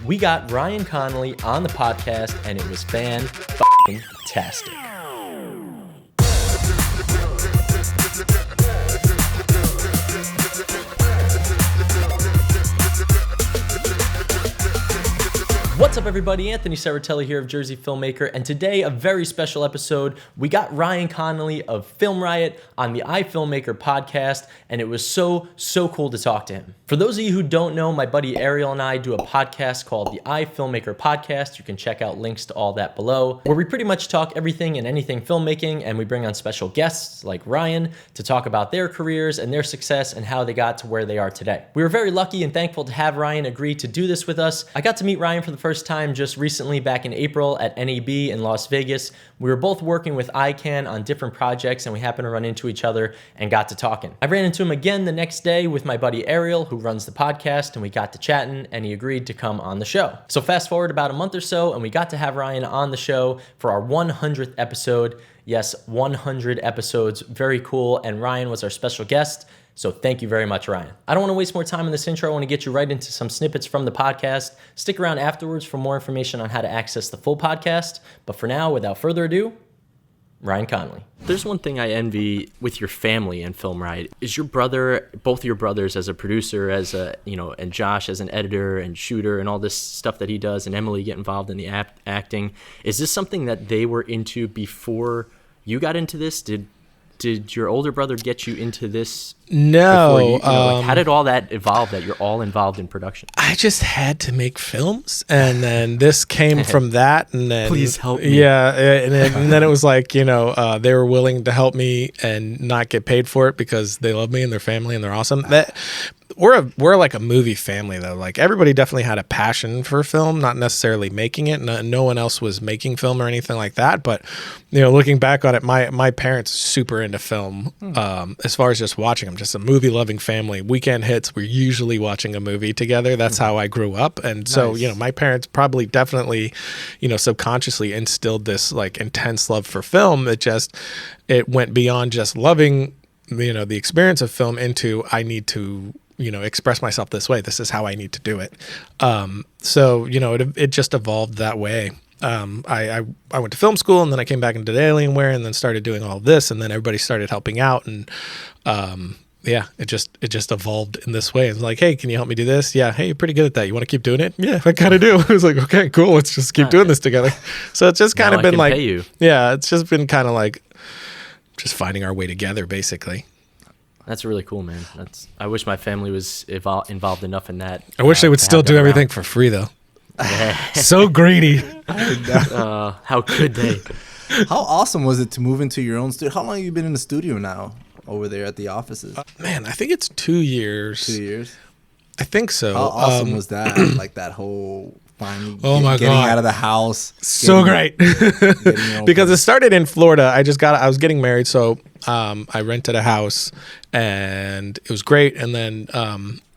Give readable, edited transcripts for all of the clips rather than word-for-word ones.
we got Ryan Connolly on the podcast, and it was fan-tastic. What's up, everybody? Anthony Saratelli here of Jersey Filmmaker, and today a very special episode. We got Ryan Connolly of FilmRiot on the iFilmmaker podcast, and it was so cool to talk to him. For those of you who don't know, my buddy Ariel and I do a podcast called the iFilmmaker podcast. You can check out links to all that below, where we pretty much talk everything and anything filmmaking, and we bring on special guests like Ryan to talk about their careers and their success and how they got to where they are today. We were very lucky and thankful to have Ryan agree to do this with us. I got to meet Ryan for the first time just recently back in April at NAB in Las Vegas. We were both working with ICANN on different projects, and we happened to run into each other and got to talking. I ran into him again the next day with my buddy Ariel, who runs the podcast, and we got to chatting, and he agreed to come on the show. So fast forward about a month or so, and we got to have Ryan on the show for our 100th episode. Yes, 100 episodes. Very cool. And Ryan was our special guest. So thank you very much, Ryan. I don't want to waste more time in this intro. I want to get you right into some snippets from the podcast. Stick around afterwards for more information on how to access the full podcast. But for now, without further ado, Ryan Connolly. There's one thing I envy with your family in FilmRiot is your brother, both your brothers as a producer, as a, and Josh as an editor and shooter and all this stuff that he does, and Emily get involved in the acting. Is this something that they were into before you got into this? Did your older brother get you into this? No. How did all that evolve that you're all involved in production? I just had to make films, and then this came from that, and then please help me. Yeah, and then it was like they were willing to help me and not get paid for it because they love me and their family and they're awesome. We're like a movie family though. Like everybody definitely had a passion for film, not necessarily making it. No one else was making film or anything like that. But looking back on it, my parents super into film. As far as just watching them, just a movie loving family. Weekend hits, we're usually watching a movie together. That's how I grew up. And so my parents probably definitely subconsciously instilled this like intense love for film. It went beyond just loving the experience of film into I need to express myself this way. This is how I need to do it. So it just evolved that way. I went to film school, and then I came back and did Alienware, and then started doing all of this, and then everybody started helping out, and it just evolved in this way. It's like, hey, can you help me do this? Yeah, hey, you're pretty good at that. You want to keep doing it? Yeah, I kind of do. I was like, okay, cool. Let's just keep doing this together. So it's just kind of been like, it's just been kind of like just finding our way together, basically. That's really cool, man. I wish my family was involved enough in that. I wish they would still do everything for free, though. So greedy. How could they? How awesome was it to move into your own studio? How long have you been in the studio now over there at the offices? Man, I think it's 2 years. 2 years? I think so. How awesome was that? Like that whole finally getting out of the house. So great. Because it started in Florida. I was getting married, so I rented a house, and it was great. And then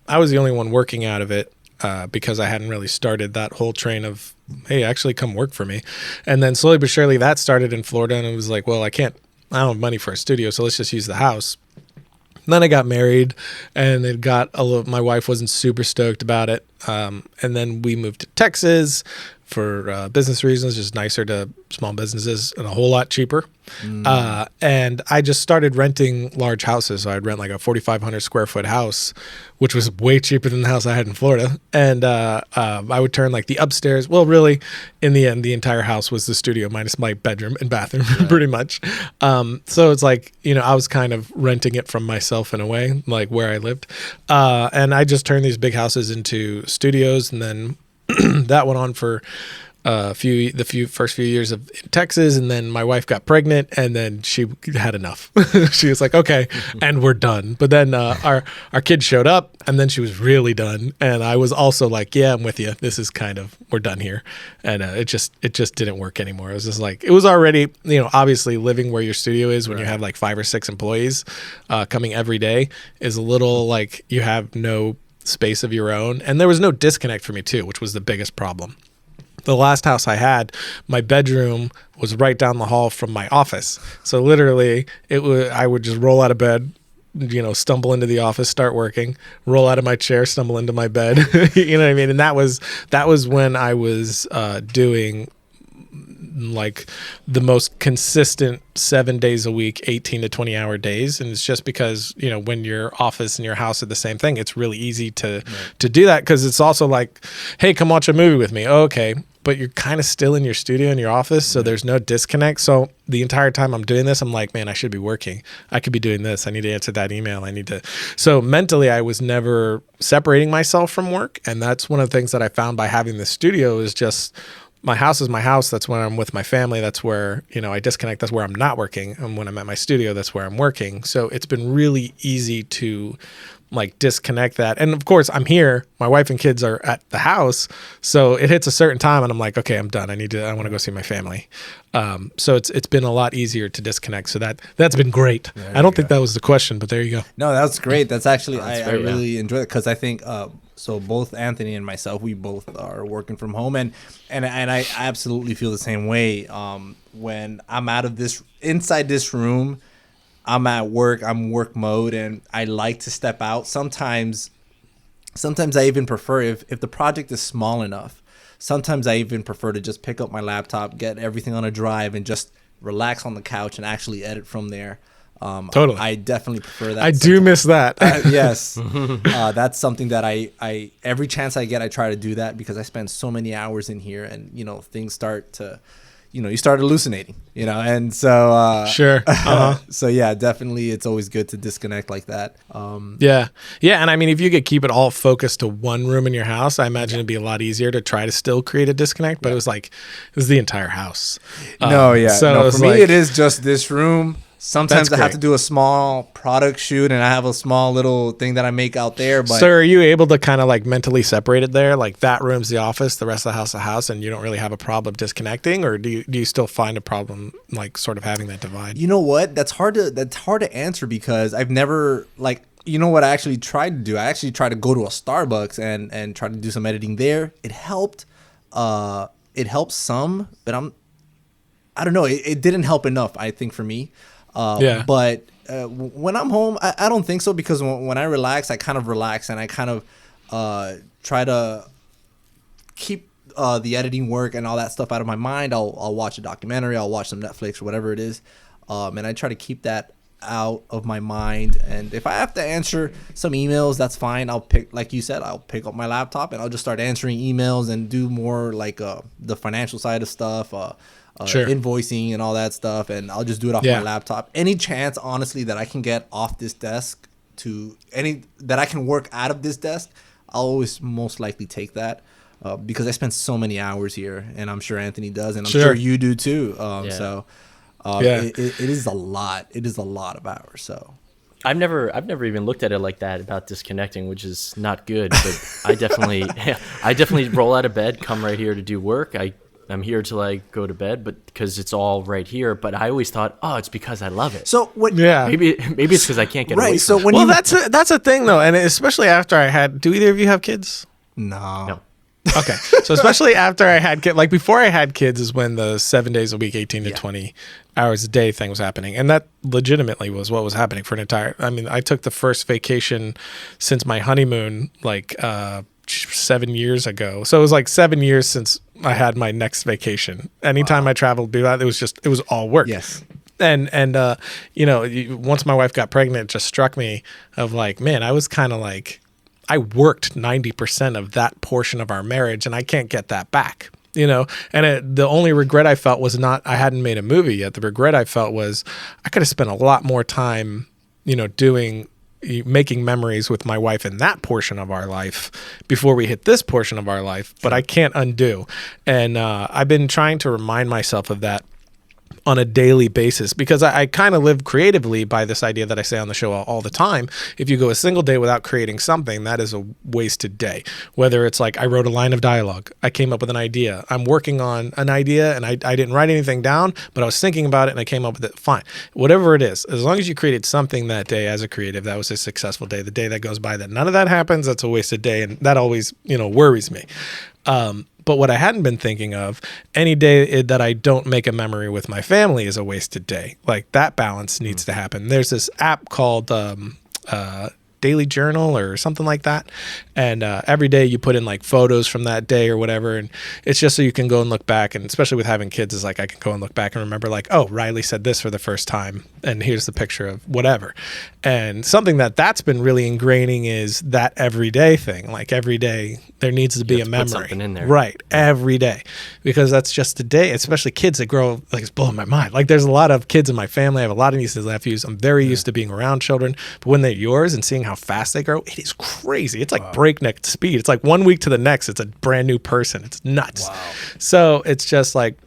I was the only one working out of it because I hadn't really started that whole train of, hey, actually come work for me. And then slowly but surely that started in Florida, and it was like, well, I don't have money for a studio, so let's just use the house. And then I got married, and my wife wasn't super stoked about it. And then we moved to Texas for business reasons, just nicer to small businesses and a whole lot cheaper. And I just started renting large houses. So I'd rent like a 4,500 square foot house, which was way cheaper than the house I had in Florida. And I would turn like the upstairs. Well, really, in the end, the entire house was the studio minus my bedroom and bathroom, pretty much. So it's like, I was kind of renting it from myself in a way, like where I lived. And I just turned these big houses into studios, and then that went on for the first few years of Texas, and then my wife got pregnant, and then she had enough. She was like, okay, and we're done. But then our kid showed up, and then she was really done, and I was also like, yeah, I'm with you. This is we're done here. And it just didn't work anymore. It was just like, it was already, obviously living where your studio is when you have like 5 or 6 employees coming every day is a little like you have no space of your own. And there was no disconnect for me too, which was the biggest problem. The last house I had, my bedroom was right down the hall from my office. So literally I would just roll out of bed, stumble into the office, start working, roll out of my chair, stumble into my bed. You know what I mean? And that was when I was doing like the most consistent 7 days a week, 18 to 20 hour days. And it's just because, when your office and your house are the same thing, it's really easy to do that. Cause it's also like, hey, come watch a movie with me. Oh, okay. But you're kind of still in your studio, in your office. So there's no disconnect. So the entire time I'm doing this, I'm like, man, I should be working. I could be doing this. I need to answer that email. So mentally I was never separating myself from work. And that's one of the things that I found by having the studio is just, my house is my house. That's when I'm with my family. That's where, I disconnect. That's where I'm not working. And when I'm at my studio, that's where I'm working. So it's been really easy to like disconnect that. And of course I'm here, my wife and kids are at the house. So it hits a certain time and I'm like, okay, I'm done. I want to go see my family. So it's been a lot easier to disconnect. So that's been great. I don't think that was the question, but there you go. No, that's great. That's actually, I great, really enjoy it. Cause I think, so both Anthony and myself, we both are working from home, and I absolutely feel the same way. When I'm inside this room, I'm at work, I'm work mode, and I like to step out. Sometimes I even prefer if the project is small enough. Sometimes I even prefer to just pick up my laptop, get everything on a drive, and just relax on the couch and actually edit from there. Totally. I definitely prefer that. I do miss that. Yes. That's something that I every chance I get, I try to do that because I spend so many hours in here and, things start to, you start hallucinating, and so. Sure. Uh-huh. So yeah, definitely. It's always good to disconnect like that. Yeah. And I mean, if you could keep it all focused to one room in your house, I imagine it'd be a lot easier to try to still create a disconnect, but it was the entire house. So for me, it is just this room. Sometimes I have to do a small product shoot and I have a small little thing that I make out there. But so are you able to kind of like mentally separate it there? Like that room's the office, the rest of the house, and you don't really have a problem disconnecting, or do you still find a problem like sort of having that divide? You know what? That's hard to answer because I've never what I actually tried to do? I actually tried to go to a Starbucks and try to do some editing there. It helped. It helped some, but I don't know. It didn't help enough, I think, for me. But when I'm home, I don't think so because when I relax, I kind of relax and I kind of try to keep the editing work and all that stuff out of my mind. I'll watch a documentary, I'll watch some Netflix or whatever it is, and I try to keep that out of my mind. And if I have to answer some emails, that's fine. I'll pick up my laptop and I'll just start answering emails and do more like the financial side of stuff. Sure. Invoicing and all that stuff, and I'll just do it off my laptop. Any chance, honestly, that I can get off this desk that I can work out of this desk, I'll always most likely take that because I spend so many hours here, and I'm sure Anthony does, and I'm sure you do too. So it is a lot. It is a lot of hours. So. I've never even looked at it like that about disconnecting, which is not good. But I definitely roll out of bed, come right here to do work. I'm here till I go to bed, but because it's all right here. But I always thought, it's because I love it. So what? Yeah, maybe it's because I can't get away. So from when that's a thing though, and especially after I had. Do either of you have kids? No. Okay, so especially after I had kids, like before I had kids, is when the 7 days a week, 18 to 20 hours a day thing was happening, and that legitimately was what was happening for an entire. I mean, I took the first vacation since my honeymoon, like 7 years ago. So it was like 7 years since I had my next vacation. Anytime I traveled, it was all work. Yes. And once my wife got pregnant, it just struck me of like, man, I was kind of like, I worked 90% of that portion of our marriage and I can't get that back, and the only regret I felt was not, I hadn't made a movie yet. The regret I felt was I could have spent a lot more time, making memories with my wife in that portion of our life before we hit this portion of our life, but I can't undo. And I've been trying to remind myself of that on a daily basis because I kind of live creatively by this idea that I say on the show all the time. If you go a single day without creating something, that is a wasted day. Whether it's like I wrote a line of dialogue, I came up with an idea, I'm working on an idea and I didn't write anything down, but I was thinking about it and I came up with it. Fine. Whatever it is, as long as you created something that day as a creative, that was a successful day. The day that goes by that none of that happens, that's a wasted day. And that always, worries me. But what I hadn't been thinking of, any day that I don't make a memory with my family is a wasted day. Like that balance needs to happen. There's this app called daily journal or something like that. And every day you put in like photos from that day or whatever. And it's just so you can go and look back. And especially with having kids, is like I can go and look back and remember like, oh, Riley said this for the first time. And here's the picture of whatever. And something that's been really ingraining is that everyday thing. Like every day there needs to be a memory. Put something in there. Right. Every day. Because that's just a day, especially kids that grow, like it's blowing my mind. Like there's a lot of kids in my family. I have a lot of nieces and nephews. I'm very used to being around children. But when they're yours and seeing how fast they grow, it is crazy. It's like breakneck speed. It's like 1 week to the next, it's a brand new person. It's nuts. Wow. So it's just like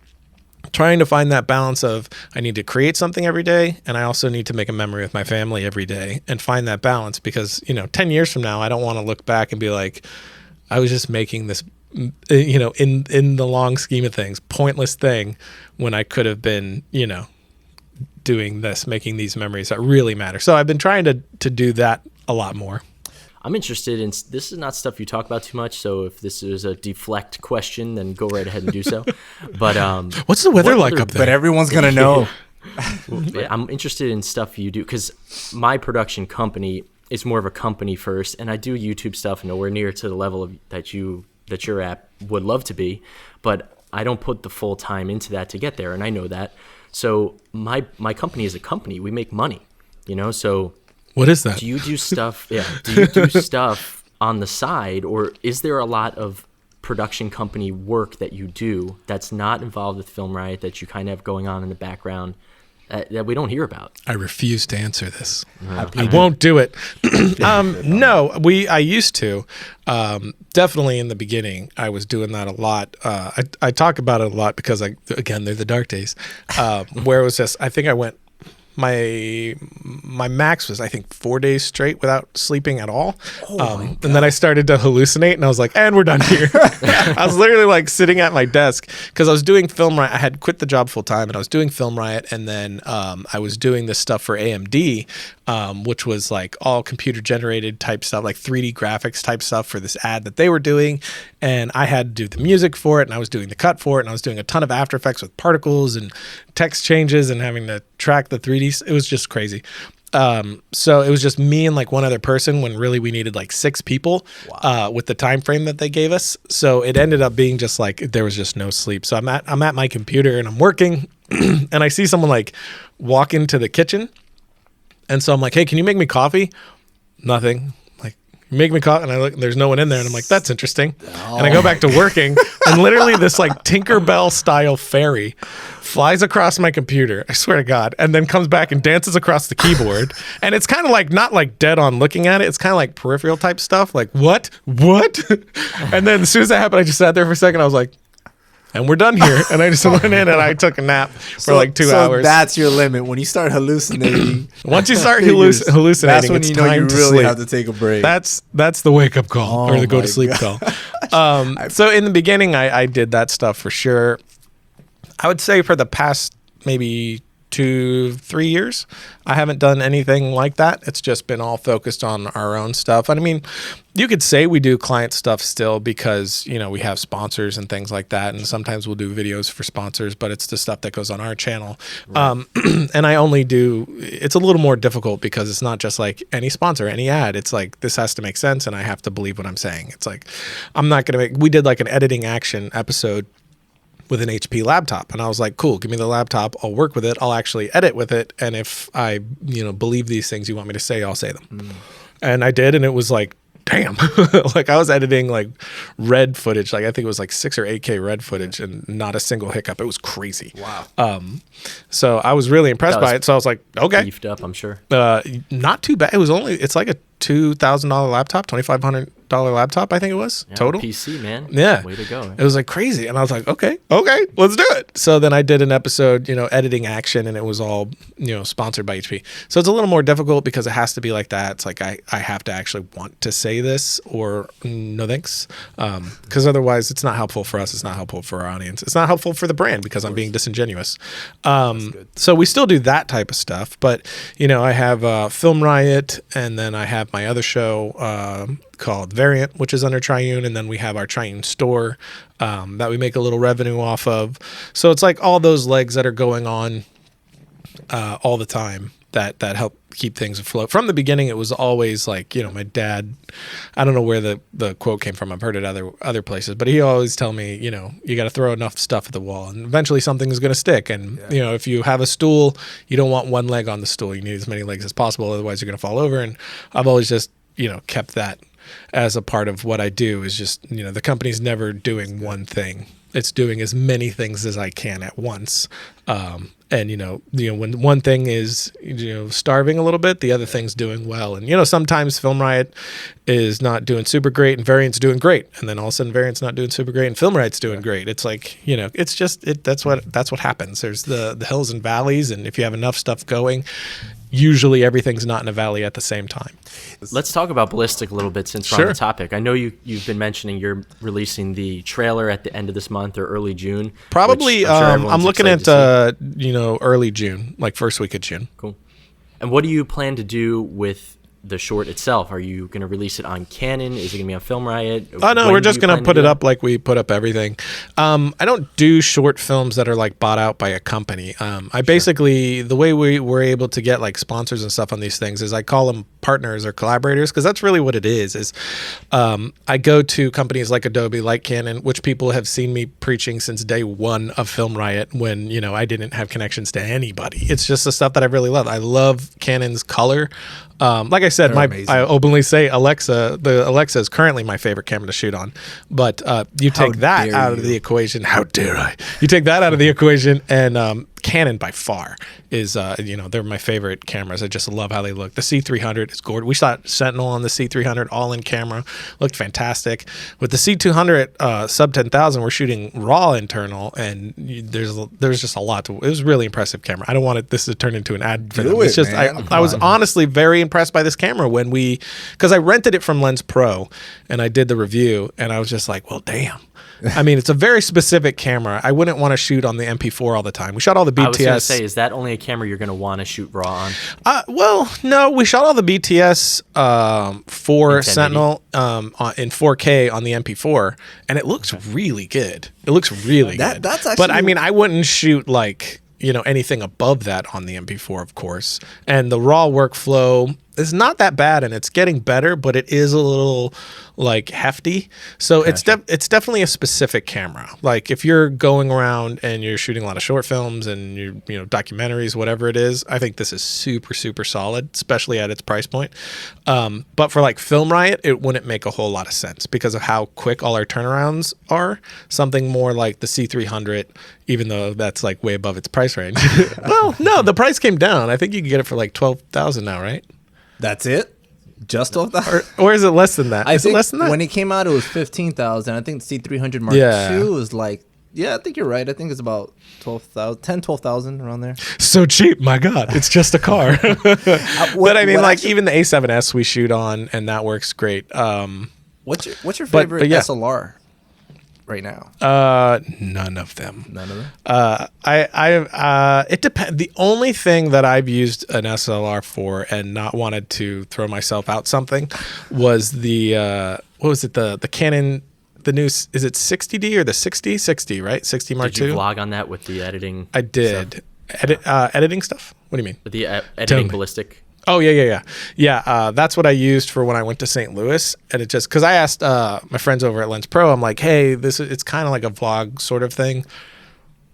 trying to find that balance of I need to create something every day and I also need to make a memory with my family every day and find that balance because, 10 years from now, I don't want to look back and be like, I was just making this, in the long scheme of things, pointless thing when I could have been, doing this, making these memories that really matter. So I've been trying to do that a lot more. I'm interested in, this is not stuff you talk about too much, so if this is a deflect question, then go right ahead and do so. But what's the weather like up there? But everyone's going to know. I'm interested in stuff you do, because my production company is more of a company first, and I do YouTube stuff nowhere near to the level of that your app would love to be, but I don't put the full time into that to get there, and I know that. So my company is a company. We make money, so... What is that? Do you do stuff? Yeah. Do you do stuff on the side, or is there a lot of production company work that you do that's not involved with FilmRiot that you kind of have going on in the background that we don't hear about? I refuse to answer this. I won't do it. No, I used to. Definitely in the beginning, I was doing that a lot. I talk about it a lot because they're the dark days, where it was just, I think I went, my max was, I think, 4 days straight without sleeping at all. And then I started to hallucinate and I was like, and we're done here. I was literally like sitting at my desk because I was doing FilmRiot. I had quit the job full time and I was doing FilmRiot. And then I was doing this stuff for AMD, which was like all computer generated type stuff, like 3D graphics type stuff for this ad that they were doing. And I had to do the music for it and I was doing the cut for it. And I was doing a ton of After Effects with particles and text changes and having to track the 3D. It was just crazy. So it was just me and like one other person when really we needed like 6 people with the time frame that they gave us. So it ended up being just like there was just no sleep. So I'm at my computer and I'm working and I see someone like walk into the kitchen. And so I'm like, hey, can you make me coffee? Nothing. Make me coffee, and I look, there's no one in there, and I'm like, that's interesting. And I go back to working, and literally this like Tinkerbell style fairy flies across my computer, I swear to God, and then comes back and dances across the keyboard. And it's kind of like not like dead on looking at it. It's kind of like peripheral type stuff. Like what? And then as soon as that happened, I just sat there for a second. I was like, and we're done here. And I just went in and I took a nap for like 2 hours. That's your limit. When you start hallucinating. Once you start hallucinating, that's when it's you know time you to really sleep. have to take a break. That's the wake up call or the go to sleep call. So in the beginning, I did that stuff for sure. I would say for the past maybe 2-3 years, I haven't done anything like that. It's just been all focused on our own stuff. And I mean, you could say we do client stuff still because, we have sponsors and things like that. And sometimes we'll do videos for sponsors, but it's the stuff that goes on our channel. Right. And I only it's a little more difficult because it's not just like any sponsor, any ad. It's like, this has to make sense and I have to believe what I'm saying. It's like, we did like an editing action episode with an HP laptop. And I was like, cool, give me the laptop. I'll work with it. I'll actually edit with it. And if I, believe these things you want me to say, I'll say them. And I did. And it was like, damn, like I was editing like red footage. Like I think it was like 6 or 8K red footage and not a single hiccup. It was crazy. Wow. So I was really impressed by it. So I was like, okay. Beefed up, I'm sure. Not too bad. It's like a $2,000 laptop, $2,500 laptop, I think it was total. PC, man. Yeah. Way to go. It was like crazy. And I was like, okay, let's do it. So then I did an episode, editing action, and it was all, sponsored by HP. So it's a little more difficult because it has to be like that. It's like I have to actually want to say this or no thanks. Because otherwise it's not helpful for us. It's not helpful for our audience. It's not helpful for the brand because I'm being disingenuous. So we still do that type of stuff. But, I have FilmRiot, and then I have my other show called Variant, which is under Triune, and then we have our Triune store that we make a little revenue off of. So it's like all those legs that are going on all the time that help keep things afloat. From the beginning, it was always like, my dad, I don't know where the quote came from. I've heard it other places, but he always tell me, you got to throw enough stuff at the wall and eventually something is going to stick. And, if you have a stool, you don't want one leg on the stool. You need as many legs as possible. Otherwise you're going to fall over. And I've always just, kept that as a part of what I do is just, the company's never doing one thing. It's doing as many things as I can at once. And when one thing is starving a little bit, the other thing's doing well. And sometimes FilmRiot is not doing super great and Variant's doing great, and then all of a sudden Variant's not doing super great and FilmRiot's doing great. It's like it's just that's what happens. There's the hills and valleys, and if you have enough stuff going, usually everything's not in a valley at the same time. Let's talk about Ballistic a little bit since we're on the topic. I know you've been mentioning you're releasing the trailer at the end of this month or early June. Probably, I'm looking at early June, like first week of June. Cool. And what do you plan to do with the short itself? Are you going to release it on Canon? Is it going to be on FilmRiot? Oh, no, we're just going to put it up like we put up everything. I don't do short films that are like bought out by a company. I basically, the way we were able to get like sponsors and stuff on these things is I call them partners or collaborators, because that's really what it is I go to companies like Adobe, like Canon, which people have seen me preaching since day one of FilmRiot when, I didn't have connections to anybody. It's just the stuff that I really love. I love Canon's color. Like I said, I openly say Alexa is currently my favorite camera to shoot on. But you take that out of the equation. How dare I? You take that out of the equation, and Canon by far is, they're my favorite cameras. I just love how they look. The C300 is gorgeous. We shot Sentinel on the C300 all in camera. Looked fantastic. With the C200 sub 10,000, we're shooting raw internal, and there's just a lot to it. Was a really impressive camera. I don't want this to turn into an ad for them. It's just I was honestly very impressed by this camera because I rented it from Lens Pro and I did the review, and I was just like, well, damn. I mean, it's a very specific camera. I wouldn't want to shoot on the MP4 all the time. We shot all the BTS. I was going to say, is that only a camera you're going to want to shoot raw on? Well, no. We shot all the BTS for Sentinel in 4K on the MP4, and it looks really good. It looks really good. That's actually. But I mean, I wouldn't shoot like anything above that on the MP4, of course. And the raw workflow is not that bad, and it's getting better, but it is a little like hefty. So it's definitely a specific camera. Like if you're going around and you're shooting a lot of short films and you documentaries, whatever it is, I think this is super, super solid, especially at its price point. But for like FilmRiot, it wouldn't make a whole lot of sense because of how quick all our turnarounds are. Something more like the C300, even though that's like way above its price range. Well, no, the price came down. I think you can get it for like $12,000 now, right? That's it? Just $12,000? Or is it less than that? Is it think less than that? When it came out, it was $15,000. I think the C300 Mark II was like, I think you're right. I think it's about $12,000 around there. So cheap, my God! It's just a car. But I mean, like even the A7S we shoot on, and that works great. What's your favorite SLR right now? None of them. None of them. It depends. The only thing that I've used an SLR for and not wanted to throw myself out something was the what was it? The Canon. The new, is it 60D or the 60, right? 60 Mark II. Did you vlog on that with the editing? I did. Editing stuff? What do you mean? The editing Ballistic. Oh, yeah. That's what I used for when I went to St. Louis. And it just, because I asked my friends over at Lens Pro, I'm like, hey, it's kind of like a vlog sort of thing.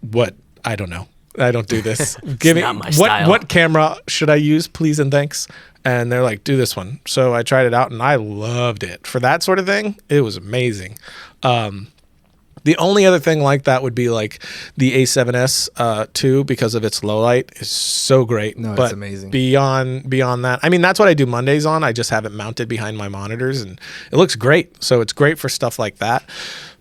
What? I don't know. I don't do this. Give me not my style. What camera should I use, please and thanks? And they're like, do this one. So I tried it out and I loved it. For that sort of thing, it was amazing. The only other thing like that would be like the A7S 2 because of its low light is so great. No, but it's amazing. Beyond that, I mean, that's what I do Mondays on. I just have it mounted behind my monitors and it looks great. So it's great for stuff like that.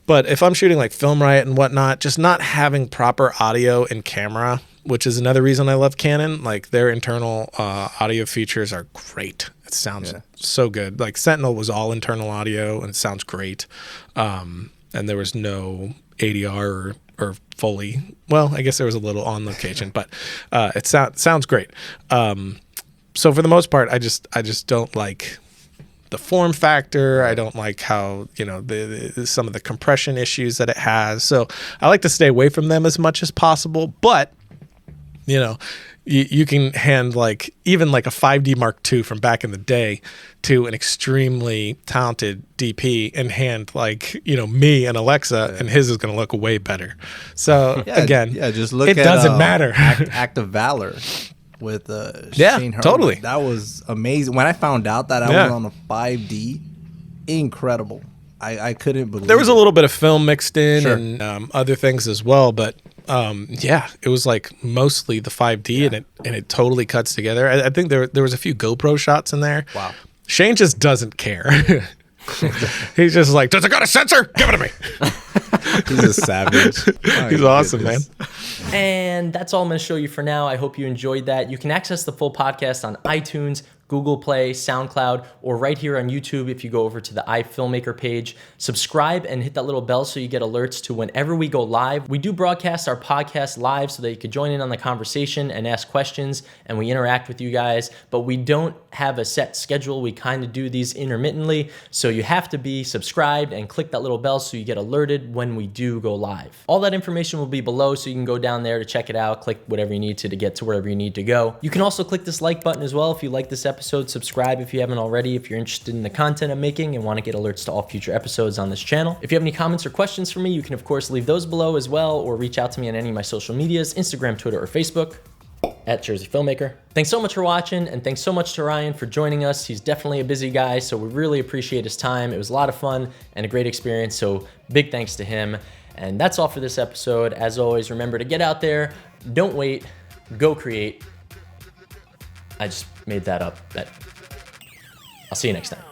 But if I'm shooting like FilmRiot and whatnot, just not having proper audio in camera, which is another reason I love Canon, like their internal audio features are great. It sounds so good. Like Sentinel was all internal audio and it sounds great. And there was no ADR or Foley. Well, I guess there was a little on location, but it sounds great. So for the most part, I just don't like the form factor. I don't like how, some of the compression issues that it has. So I like to stay away from them as much as possible. But, you can hand like even like a 5D Mark II from back in the day to an extremely talented DP and hand like, you know, me and Alexa, and his is going to look way better. So again, just look it at doesn't matter. Act of Valor with Shane Herman. Totally. That was amazing. When I found out that I was on a 5D, incredible. I couldn't believe there was it. a little bit of film mixed in Sure. and other things as well, but it was like mostly the 5D and it totally cuts together. I think there was a few GoPro shots in there. Wow. Shane just doesn't care. He's just like, does it got a sensor? Give it to me. He's a savage. He's awesome, man. And that's all I'm going to show you for now. I hope you enjoyed that. You can access the full podcast on iTunes, Google Play, SoundCloud, or right here on YouTube if you go over to the iFilmmaker page. Subscribe and hit that little bell so you get alerts to whenever we go live. We do broadcast our podcast live so that you could join in on the conversation and ask questions, and we interact with you guys, but we don't have a set schedule. We kind of do these intermittently, so you have to be subscribed and click that little bell so you get alerted when we do go live. All that information will be below, so you can go down there to check it out, click whatever you need to get to wherever you need to go. You can also click this like button as well if you like this episode. Subscribe if you haven't already, if you're interested in the content I'm making and want to get alerts to all future episodes on this channel. If you have any comments or questions for me, you can of course leave those below as well, or reach out to me on any of my social medias, Instagram, Twitter, or Facebook, at Jersey Filmmaker. Thanks so much for watching, and thanks so much to Ryan for joining us. He's definitely a busy guy, so we really appreciate his time. It was a lot of fun and a great experience, so big thanks to him. And that's all for this episode. As always, remember to get out there, don't wait, go create. I just made that up. I'll see you next time.